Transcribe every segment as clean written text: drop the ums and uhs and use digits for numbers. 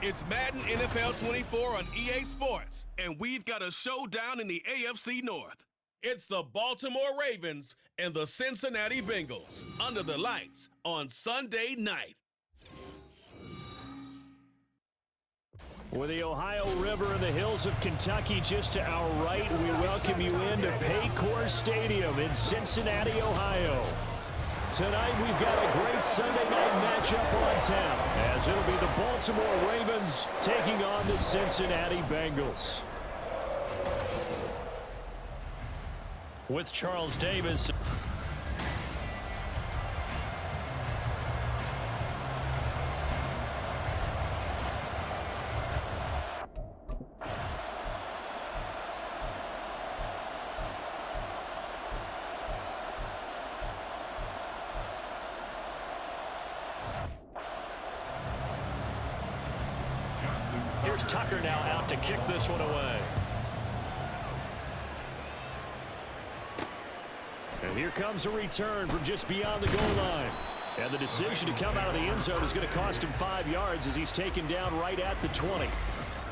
It's Madden NFL 24 on EA Sports, and we've got a showdown in the AFC North. It's the Baltimore Ravens and the Cincinnati Bengals under the lights on Sunday night. With the Ohio River and the hills of Kentucky just to our right, we welcome you into Paycor Stadium in Cincinnati, Ohio. Tonight we've got a great Sunday night matchup on tap, as it'll be the Baltimore Ravens taking on the Cincinnati Bengals. With Charles Davis. Here's Tucker now out to kick this one away. And here comes a return from just beyond the goal line. And the decision to come out of the end zone is going to cost him 5 yards as he's taken down right at the 20.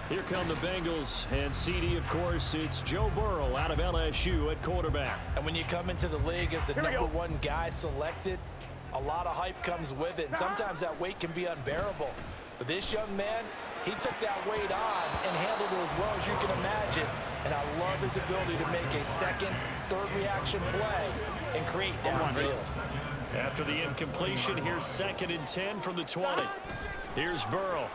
Here come the Bengals, and CD, of course, it's Joe Burrow out of LSU at quarterback. And when you come into the league as the #1 guy selected, a lot of hype comes with it, and sometimes that weight can be unbearable. But this young man, he took that weight on and handled it as well as you can imagine. And I love his ability to make a second, third reaction play and create downfield. After the incompletion, here's 2nd and 10 from the 20. Here's Burrow.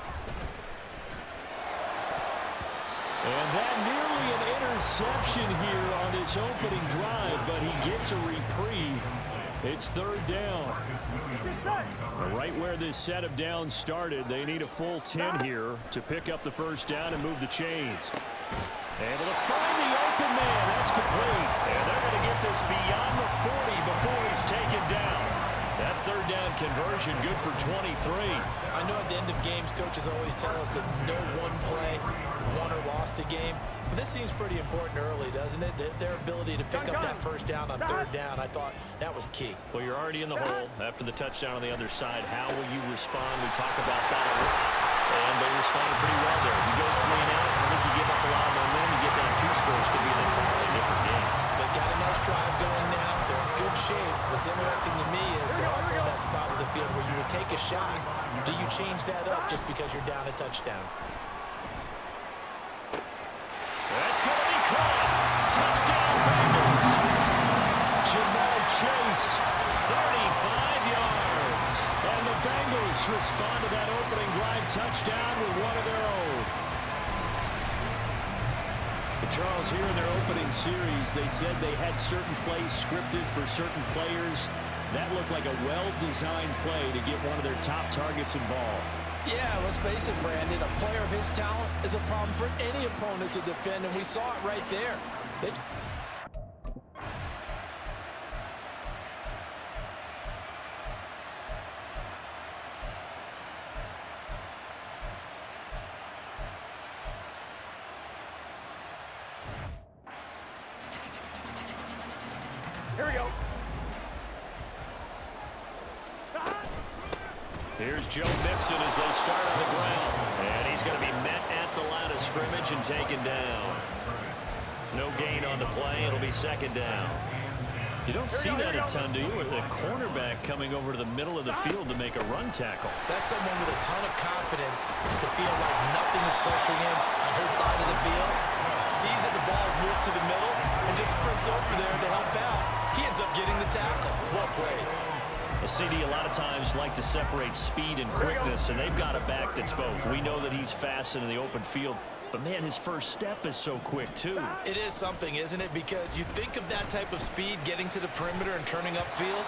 And that nearly an interception here on this opening drive, but he gets a reprieve. It's 3rd down. Right where this set of downs started, they need a full 10 here to pick up the first down and move the chains. Able to find the open man. That's complete. And they're going to get this beyond the 40 before he's taken down. That 3rd down conversion good for 23. I know at the end of games, coaches always tell us that no one play won or lost a game. But this seems pretty important early, doesn't it? Their ability to pick up that first down on 3rd down, I thought that was key. Well, you're already in the hole after the touchdown on the other side. How will you respond? We talk about that. And they responded pretty well there. You go 3 and out, I think you give up a lot of momentum. You get down 2 scores, could be an entirely different game. So they got a nice drive going now. They're in good shape. What's interesting to me is they're also in that spot of the field where you would take a shot. Do you change that up just because you're down a touchdown? That's going to be caught. Touchdown Bengals. Jamar Chase, 35 yards. And the Bengals respond to that opening drive touchdown with one of their own. But Charles, here in their opening series, they said they had certain plays scripted for certain players. That looked like a well-designed play to get one of their top targets involved. Yeah, let's face it, Brandon. A player of his talent is a problem for any opponent to defend, and we saw it right there. Here we go. Here's Joe Mixon as they start on the ground. And he's going to be met at the line of scrimmage and taken down. No gain on the play. It'll be 2nd down. You don't see that a ton, do you? With a cornerback coming over to the middle of the field to make a run tackle. That's someone with a ton of confidence to feel like nothing is pressuring him on his side of the field. Sees that the ball's moved to the middle and just sprints over there to help out. He ends up getting the tackle. Well played. The CD a lot of times like to separate speed and quickness, and they've got a back that's both. We know that he's fast in the open field, but man, his first step is so quick too. It is something, isn't it? Because you think of that type of speed getting to the perimeter and turning upfield,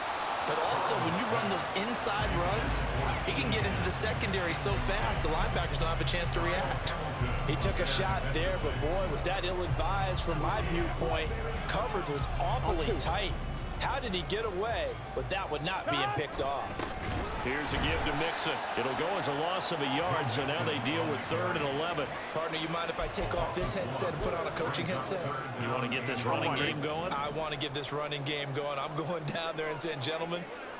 but also when you run those inside runs, he can get into the secondary so fast the linebackers don't have a chance to react. He took a shot there, but boy, was that ill-advised from my viewpoint. Coverage was awfully tight. How did he get away with that one not being picked off? Here's a give to Mixon. It'll go as a loss of a yard, so now they deal with 3rd and 11. Partner, you mind if I take off this headset and put on a coaching headset? You want to get this running game going? I want to get this running game going. I'm going down there and saying, gentlemen,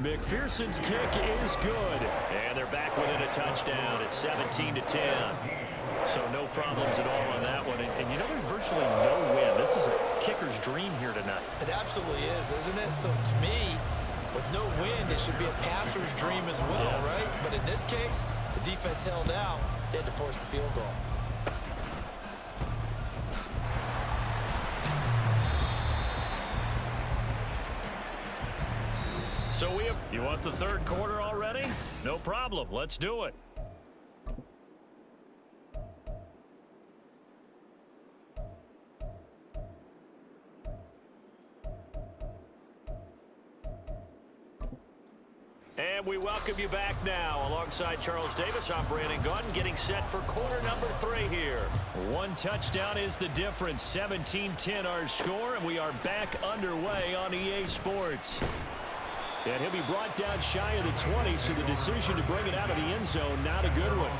McPherson's kick is good. And they're back within a touchdown. It's 17-10. So no problems at all on that one. And you know, there's virtually no win. This is a kicker's dream here tonight. It absolutely is, isn't it? So to me, with no win, it should be a passer's dream as well, right? But in this case, the defense held out. They had to force the field goal. So you want the third quarter already? No problem. Let's do it. And we welcome you back now. Alongside Charles Davis, I'm Brandon Gaudin, getting set for quarter number 3 here. One touchdown is the difference. 17-10 our score, and we are back underway on EA Sports. And he'll be brought down shy of the 20, so the decision to bring it out of the end zone, not a good one.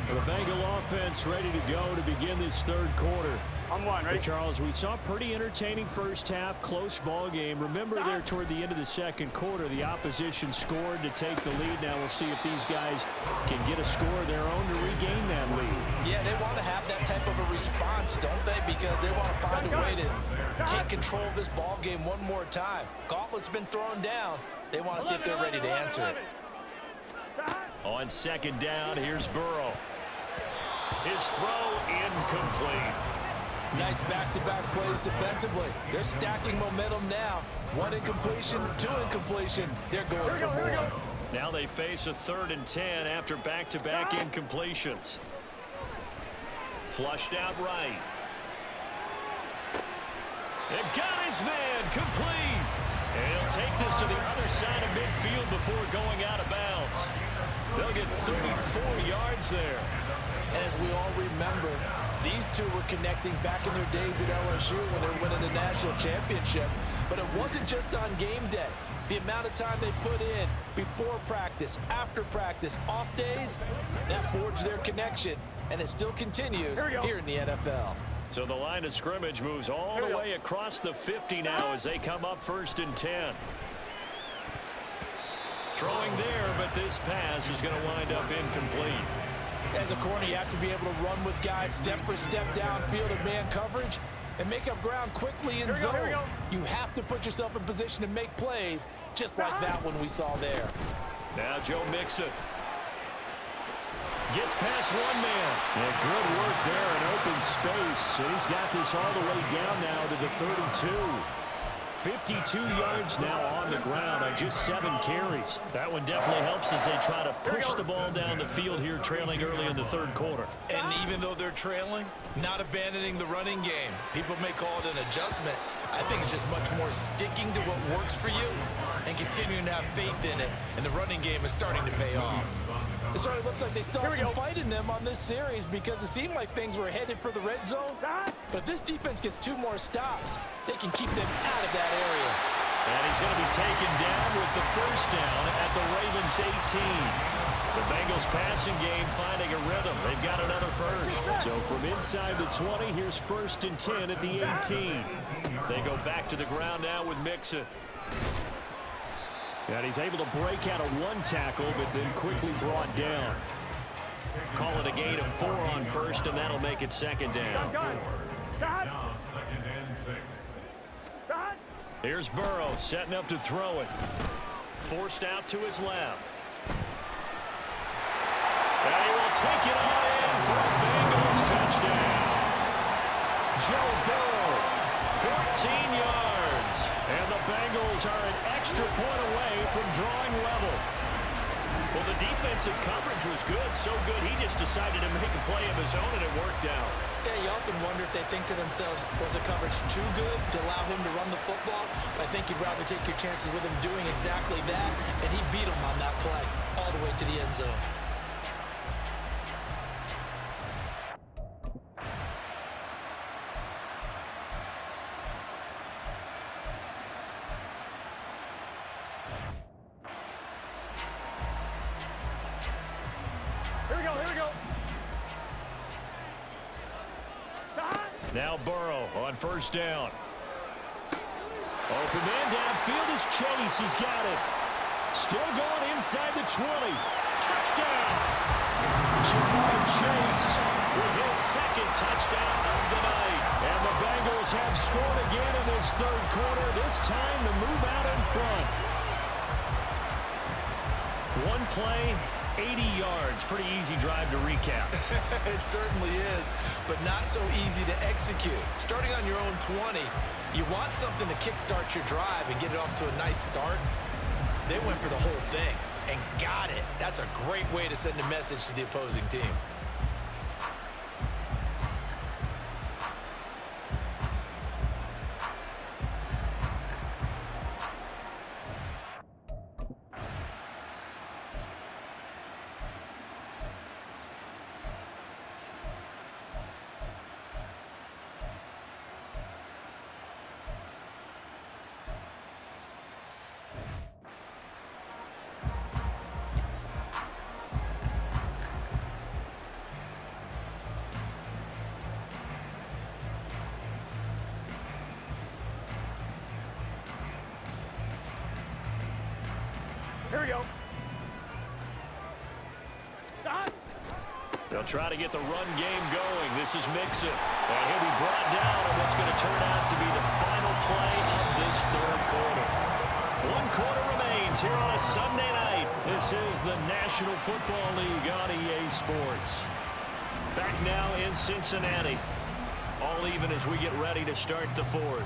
The Bengal offense ready to go to begin this third quarter. On one, ready? Hey, Charles, we saw a pretty entertaining first half, close ball game. Remember there toward the end of the second quarter, the opposition scored to take the lead. Now we'll see if these guys can get a score of their own to regain that lead. Yeah, they want to have that type of a response, don't they? Because they want to find a way to take control of this ball game one more time. Gauntlet's been thrown down. They want to see if they're ready to answer it. On second down, here's Burrow. His throw incomplete. Nice back-to-back plays defensively. They're stacking momentum now. 1 incompletion, 2 incompletion. They're going for more. Now they face a 3rd and 10 after back-to-back incompletions. Flushed out right. And got his man complete. And he'll take this to the other side of midfield before going out of bounds. They'll get 34 yards there. And as we all remember, these two were connecting back in their days at LSU when they were winning the national championship. But it wasn't just on game day. The amount of time they put in before practice, after practice, off days, that forged their connection. And it still continues here in the NFL. So the line of scrimmage moves all the way across the 50 now as they come up 1st and 10. Throwing there, but this pass is going to wind up incomplete. As a corner, you have to be able to run with guys step for step downfield in man coverage and make up ground quickly in zone. You have to put yourself in position to make plays, just like that one we saw there. Now Joe Mixon gets past one man. Yeah, good work there in open space. And he's got this all the way down now to the 32. 52 yards now on the ground on just 7 carries. That one definitely helps as they try to push the ball down the field here, trailing early in the third quarter. And even though they're trailing, not abandoning the running game. People may call it an adjustment. I think it's just much more sticking to what works for you and continuing to have faith in it. And the running game is starting to pay off. It certainly looks like they still have some fight in them on this series because it seemed like things were headed for the red zone. But if this defense gets 2 more stops, they can keep them out of that area. And he's going to be taken down with the first down at the Ravens 18. The Bengals passing game finding a rhythm. They've got another first. So from inside the 20, here's 1st and 10 at the 18. They go back to the ground now with Mixon. And he's able to break out of 1 tackle, but then quickly brought down. Call it a gain of 4 on first, and that'll make it 2nd down. Here's Burrow setting up to throw it. Forced out to his left. And he will take it on in for a Bengals touchdown. Joe Burrow, 14 yards. And the Bengals are an extra point away from drawing level. Well, the defensive coverage was good, so good he just decided to make a play of his own, and it worked out. Yeah, you often wonder if they think to themselves, was the coverage too good to allow him to run the football? But I think you'd rather take your chances with him doing exactly that, and he beat him on that play all the way to the end zone. Now Burrow on first down. Open man downfield is Chase. He's got it. Still going inside the 20. Touchdown! Jamar Chase with his second touchdown of the night. And the Bengals have scored again in this third quarter, this time to move out in front. One play, 80 yards. Pretty easy drive to recap. It certainly is, but not so easy to execute. Starting on your own 20, you want something to kickstart your drive and get it off to a nice start. They went for the whole thing and got it. That's a great way to send a message to the opposing team. Here we go. Stop. They'll try to get the run game going. This is Mixon. And he'll be brought down on what's going to turn out to be the final play of this third quarter. 1 quarter remains here on a Sunday night. This is the National Football League on EA Sports. Back now in Cincinnati. All even as we get ready to start the fourth.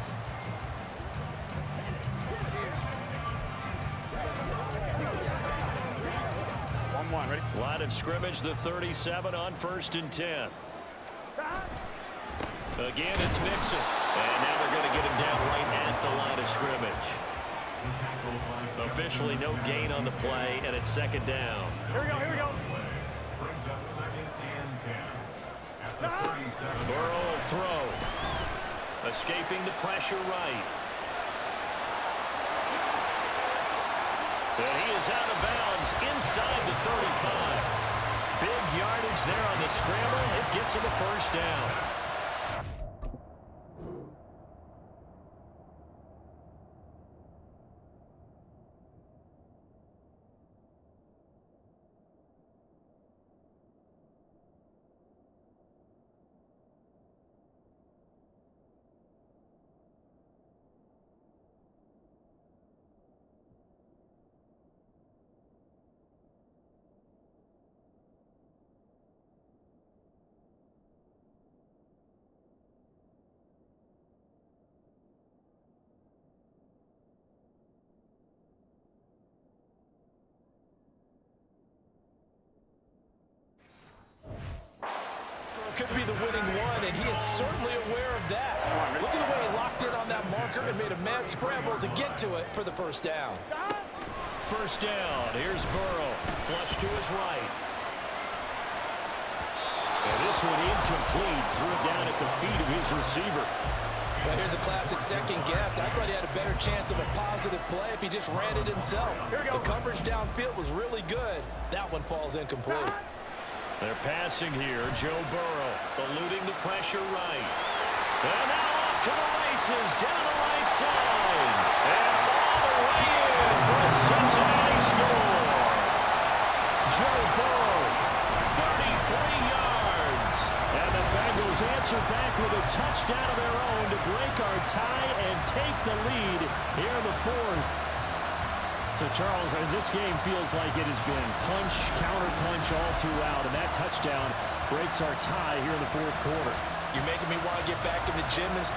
Ready? Line of scrimmage, the 37 on 1st and 10. Again, it's Mixon. And now they're going to get him down right at the line of scrimmage. Officially no gain on the play, and it's 2nd down. Here we go, here we go. Brings up 2nd and 10. At the 37. Burrow will throw. Escaping the pressure right. And he is out of bounds inside the 35. Big yardage there on the scramble. It gets him a 1st down. Could be the winning one, and he is certainly aware of that. Look at the way he locked in on that marker and made a mad scramble to get to it for the 1st down. 1st down. Here's Burrow. Flush to his right. And this one incomplete. Threw it down at the feet of his receiver. Well, here's a classic second guess. I thought he had a better chance of a positive play if he just ran it himself. The coverage downfield was really good. That one falls incomplete. They're passing here. Joe Burrow eluding the pressure right. And now off to the races down the right side. And all the way in for a Cincinnati score. Joe Burrow, 33 yards. And the Bengals answer back with a touchdown of their own to break our tie and take the lead here in the 4th. So, Charles, this game feels like it has been punch, counter-punch all throughout, and that touchdown breaks our tie here in the 4th quarter. You're making me want to get back in the gym and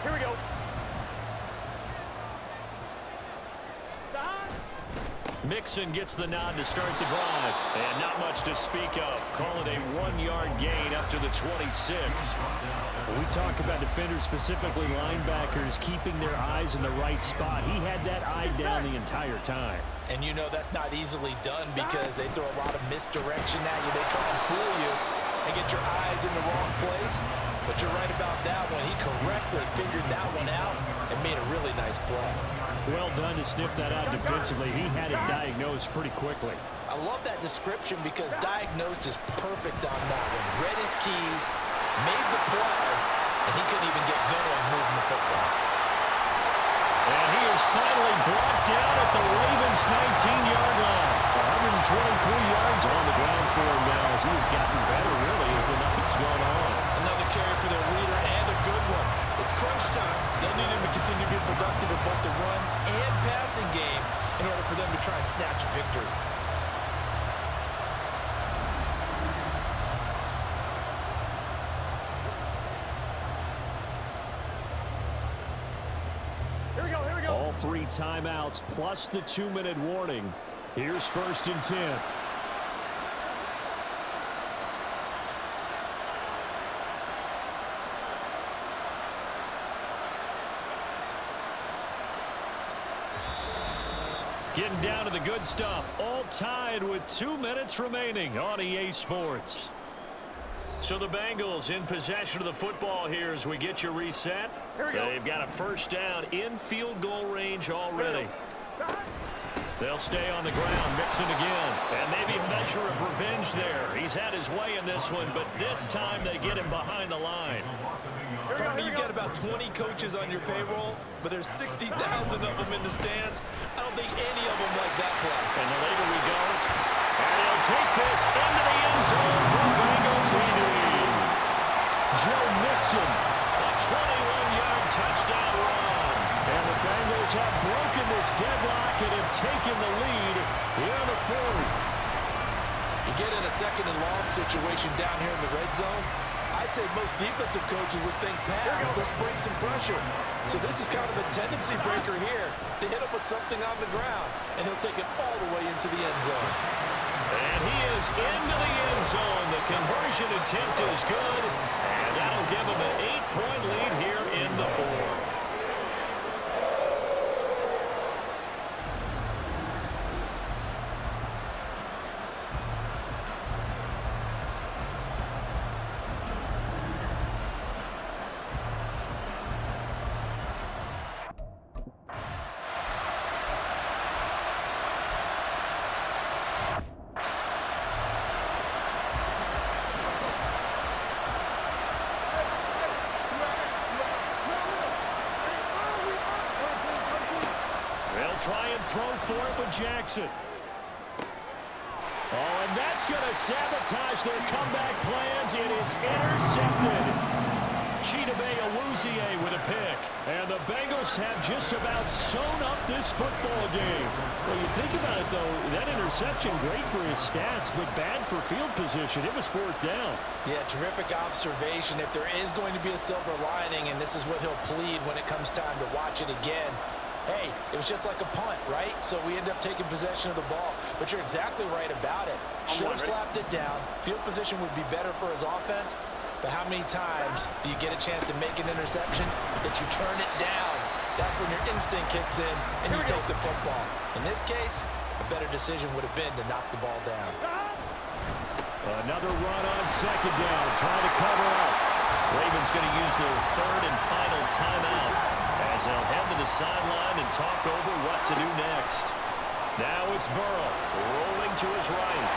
Here we go. Mixon gets the nod to start the drive. And not much to speak of. Call it a 1-yard gain up to the 26. We talk about defenders, specifically linebackers, keeping their eyes in the right spot. He had that eye down the entire time. And you know that's not easily done because they throw a lot of misdirection at you. They try and fool you and get your eyes in the wrong place. But you're right about that one. He correctly figured that one out and made a really nice play. Well done to sniff that out defensively. He had it diagnosed pretty quickly. I love that description because diagnosed is perfect on that one. Read his keys, made the play, and he couldn't even get going moving the football. And he is finally brought down at the Ravens' 19-yard line. 123 yards on the ground for him now as he has gotten better, really, as the night's gone on. Another carry for their leader and a good one. It's crunch time. They'll need him to continue to be productive in both the run and passing game in order for them to try and snatch a victory. All 3 timeouts plus the 2-minute warning. Here's 1st and 10. Getting down to the good stuff. All tied with 2 minutes remaining on EA Sports. So the Bengals in possession of the football here as we get you reset. They've got a 1st down in field goal range already. They'll stay on the ground, mix it again. And maybe a measure of revenge there. He's had his way in this one, but this time they get him behind the line. Partner, you got about 20 coaches on your payroll, but there's 60,000 of them in the stands. I don't think any of them like that play. And the later we go, and he'll take this into the end zone for Bengals leading. Joe Mixon, a 21-yard touchdown run. And the Bengals have broken this deadlock and have taken the lead here in the 4th. You get in a 2nd and long situation down here in the red zone, I'd say most defensive coaches would think pass. Let's bring some pressure. So this is kind of a tendency breaker here to hit him with something on the ground, and he'll take it all the way into the end zone. And he is into the end zone. The conversion attempt is good, and that'll give him an 8-point lead here in the 4th. Try and throw for it with Jackson. Oh, and that's going to sabotage their comeback plans. It is intercepted. Chidobe Awuzie with a pick. And the Bengals have just about sewn up this football game. Well, you think about it, though, that interception, great for his stats, but bad for field position. It was 4th down. Yeah, terrific observation. If there is going to be a silver lining, and this is what he'll plead when it comes time to watch it again, hey, it was just like a punt, right? So we end up taking possession of the ball. But you're exactly right about it. Should have slapped it down. Field position would be better for his offense. But how many times do you get a chance to make an interception that you turn it down? That's when your instinct kicks in and you take the football. In this case, a better decision would have been to knock the ball down. Another run on 2nd down, trying to cover up. Ravens going to use their 3rd and final timeout as they'll head to the sideline and talk over what to do next. Now it's Burrow rolling to his right.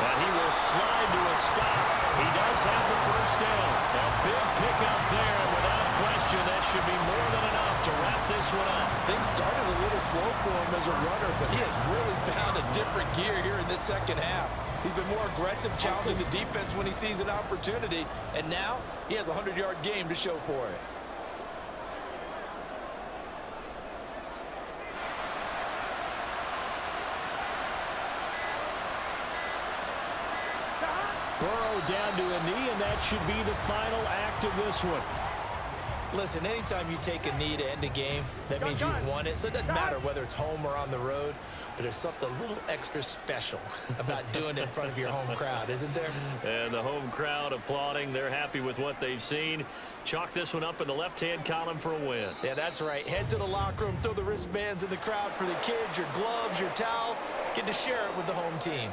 And he will slide to a stop. He does have the 1st down. A big pickup there, and without question, that should be more than enough to wrap this one up. Things started a little slow for him as a runner, but he has really found a different gear here in this 2nd half. He's been more aggressive, challenging the defense when he sees an opportunity, and now he has a 100-yard game to show for it. Burrow down to a knee, and that should be the final act of this one. Listen, anytime you take a knee to end a game, that means you've won it. So it doesn't matter whether it's home or on the road, but there's something a little extra special about doing it in front of your home crowd, isn't there? And the home crowd applauding. They're happy with what they've seen. Chalk this one up in the left-hand column for a win. Yeah, that's right. Head to the locker room, throw the wristbands in the crowd for the kids, your gloves, your towels. Get to share it with the home team.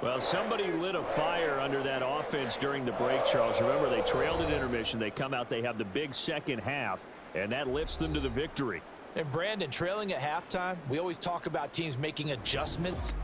Well, somebody lit a fire under that offense during the break, Charles. Remember, they trailed at intermission. They come out, they have the big second half, and that lifts them to the victory. And Brandon, trailing at halftime, we always talk about teams making adjustments.